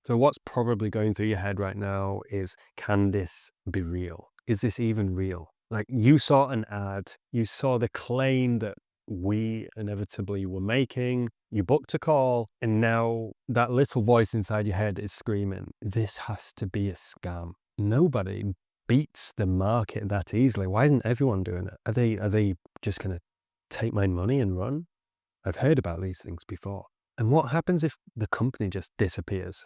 So what's probably going through your head right now is, can this be real? Is this even real? Like, you saw an ad, you saw the claim that we inevitably were making, you booked a call, and now that little voice inside your head is screaming, this has to be a scam. Nobody beats the market that easily. Why isn't everyone doing it? Are they just going to take my money and run? I've heard about these things before. And what happens if the company just disappears?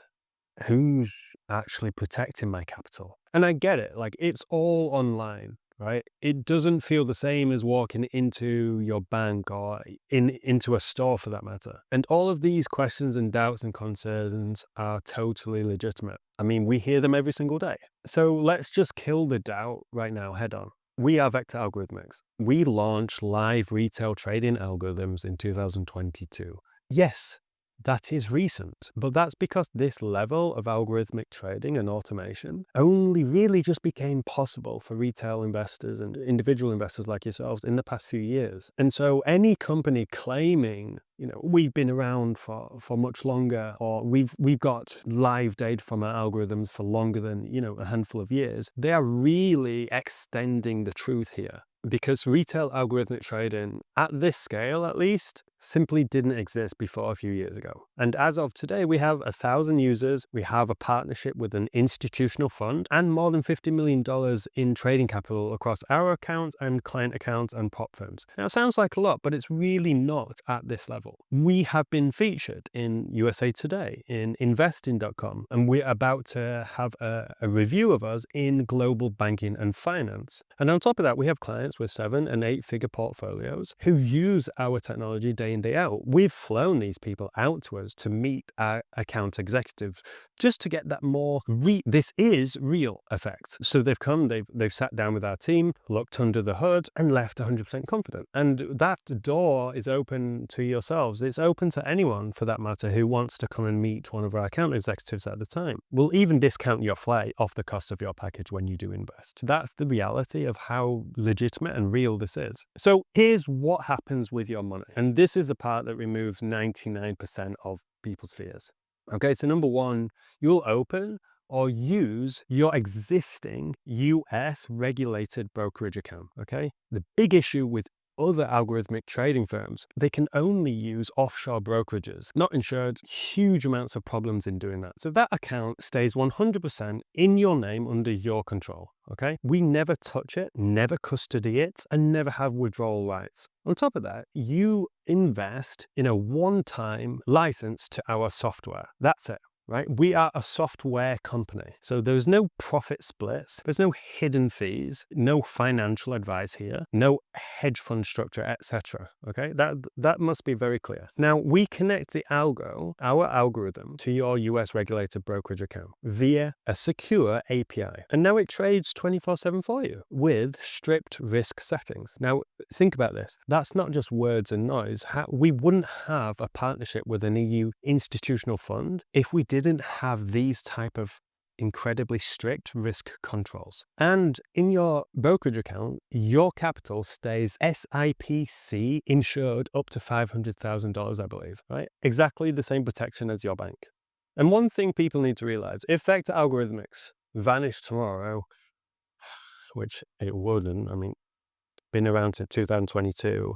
Who's actually protecting my capital? And I get it, like, it's all online, right? It doesn't feel the same as walking into your bank or into a store for that matter. And all of these questions and doubts and concerns are totally legitimate. I mean, we hear them every single day. So let's just kill the doubt right now head on. We are Vector Algorithmics. We launched live retail trading algorithms in 2022. Yes, that is recent, but that's because this level of algorithmic trading and automation only really just became possible for retail investors and individual investors like yourselves in the past few years. And so any company claiming, we've been around for much longer, or we've got live data from our algorithms for longer than, a handful of years, they are really extending the truth here. Because retail algorithmic trading, at this scale at least, simply didn't exist before a few years ago. And as of today, we have 1,000 users, we have a partnership with an institutional fund, and more than $50 million in trading capital across our accounts and client accounts and prop firms. Now, it sounds like a lot, but it's really not at this level. We have been featured in USA Today, in investing.com, and we're about to have a review of us in global banking and finance. And on top of that, we have clients with 7- and 8-figure portfolios who use our technology day in, day out. We've flown these people out to us to meet our account executives just to get that more this is real effect. So they've come, they've sat down with our team, looked under the hood, and left 100% confident. And that door is open to yourselves. It's open to anyone, for that matter, who wants to come and meet one of our account executives at the time. We'll even discount your flight off the cost of your package when you do invest. That's the reality of how legitimate and real this is. So here's what happens with your money. And this is the part that removes 99% of people's fears. Okay, so number one, you'll open or use your existing US regulated brokerage account. Okay, the big issue with other algorithmic trading firms, they can only use offshore brokerages, not insured, huge amounts of problems in doing that. So that account stays 100% in your name under your control, okay? We never touch it, never custody it, and never have withdrawal rights. On top of that, you invest in a one-time license to our software. That's it. Right? We are a software company. So there's no profit splits, there's no hidden fees, no financial advice here, no hedge fund structure, etc. Okay? That must be very clear. Now, we connect our algorithm, to your US regulated brokerage account via a secure API. And now it trades 24/7 for you with strict risk settings. Now, think about this. That's not just words and noise. We wouldn't have a partnership with an EU institutional fund if we didn't have these type of incredibly strict risk controls. And in your brokerage account, your capital stays SIPC insured up to $500,000, I believe, right? Exactly the same protection as your bank. And one thing people need to realize, if Vector Algorithmics vanished tomorrow, which it wouldn't, I mean, been around since 2022,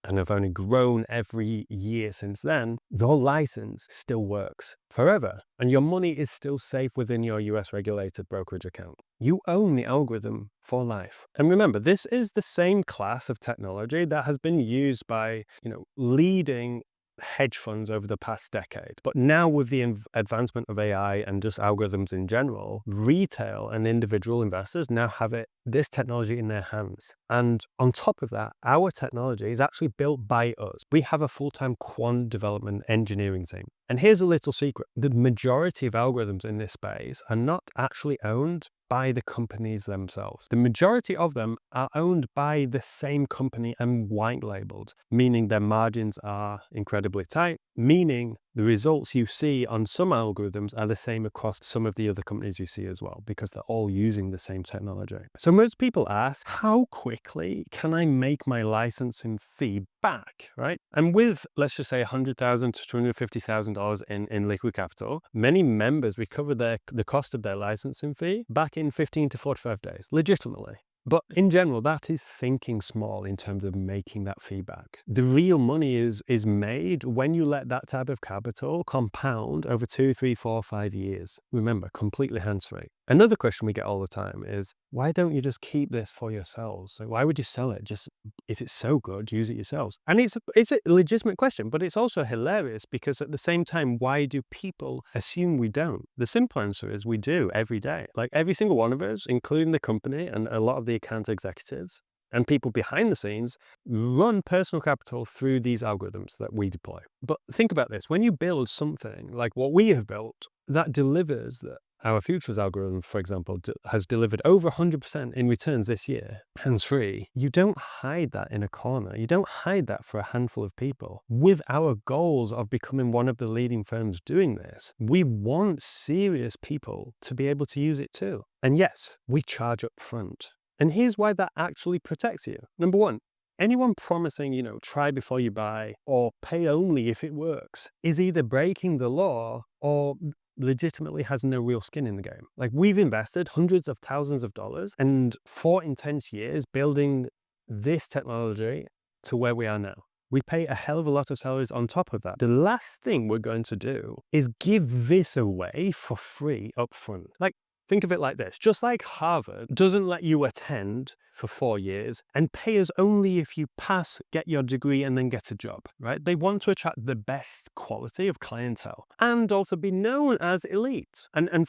and have only grown every year since then, your license still works forever, and your money is still safe within your US regulated brokerage account. You own the algorithm for life. And remember, this is the same class of technology that has been used by, leading hedge funds over the past decade. But now with the advancement of AI and just algorithms in general, retail and individual investors now have this technology in their hands. And on top of that, our technology is actually built by us. We have a full-time quant development engineering team. And here's a little secret. The majority of algorithms in this space are not actually owned by the companies themselves. The majority of them are owned by the same company and white labeled, meaning their margins are incredibly tight, meaning the results you see on some algorithms are the same across some of the other companies you see as well, because they're all using the same technology. So most people ask, how quickly can I make my licensing fee back, right? And with, let's just say, $100,000 to $250,000 in liquid capital, many members recover the cost of their licensing fee back in 15 to 45 days, legitimately. But in general, that is thinking small in terms of making that feedback. The real money is made when you let that type of capital compound over 2, 3, 4, 5 years. Remember, completely hands-free. Another question we get all the time is, why don't you just keep this for yourselves? So why would you sell it? Just, if it's so good, use it yourselves. And it's a legitimate question, but it's also hilarious because at the same time, why do people assume we don't? The simple answer is we do every day. Like every single one of us, including the company and a lot of the account executives and people behind the scenes, run personal capital through these algorithms that we deploy. But think about this. When you build something like what we have built that delivers that, our futures algorithm, for example, has delivered over 100% in returns this year, hands-free. You don't hide that in a corner. You don't hide that for a handful of people. With our goals of becoming one of the leading firms doing this, we want serious people to be able to use it too. And yes, we charge up front. And here's why that actually protects you. Number one, anyone promising, try before you buy or pay only if it works is either breaking the law or legitimately has no real skin in the game. Like, we've invested hundreds of thousands of dollars and 4 intense years building this technology to where we are now. We pay a hell of a lot of salaries on top of that. The last thing we're going to do is give this away for free up front. Like, think of it like this. Just like Harvard doesn't let you attend for 4 years and pay us only if you pass, get your degree, and then get a job, right? They want to attract the best quality of clientele and also be known as elite.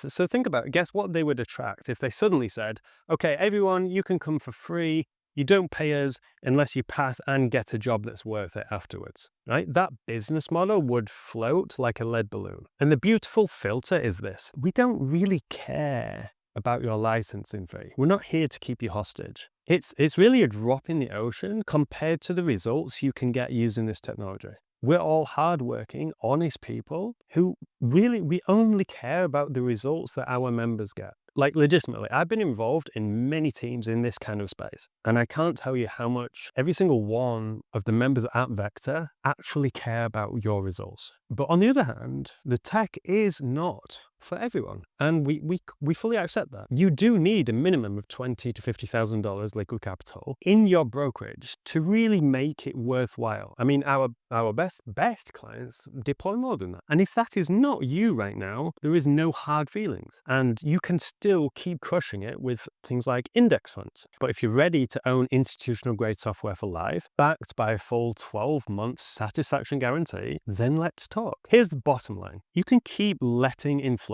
So think about it. Guess what they would attract if they suddenly said, okay, everyone, you can come for free. You don't pay us unless you pass and get a job that's worth it afterwards, right? That business model would float like a lead balloon. And the beautiful filter is this. We don't really care about your licensing fee. We're not here to keep you hostage. It's really a drop in the ocean compared to the results you can get using this technology. We're all hardworking, honest people who really, we only care about the results that our members get. Like, legitimately, I've been involved in many teams in this kind of space, and I can't tell you how much every single one of the members at Vector actually care about your results. But on the other hand, the tech is not for everyone, and we fully accept that. You do need a minimum of $20,000 to $50,000 liquid capital in your brokerage to really make it worthwhile. I mean, our best clients deploy more than that. And if that is not you right now, there is no hard feelings, and you can still keep crushing it with things like index funds. But if you're ready to own institutional grade software for life, backed by a full 12-month satisfaction guarantee, then let's talk. Here's the bottom line. You can keep letting inflation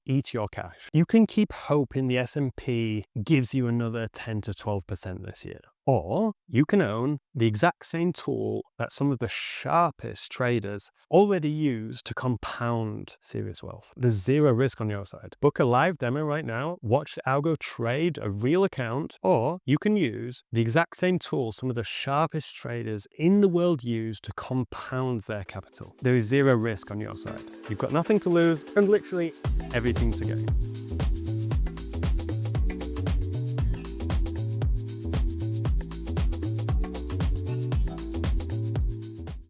eat your cash. You can keep hoping the S&P gives you another 10 to 12% this year. Or you can own the exact same tool that some of the sharpest traders already use to compound serious wealth. There's zero risk on your side. Book a live demo right now, watch the algo trade a real account, or you can use the exact same tool some of the sharpest traders in the world use to compound their capital. There is zero risk on your side. You've got nothing to lose and literally everything to gain.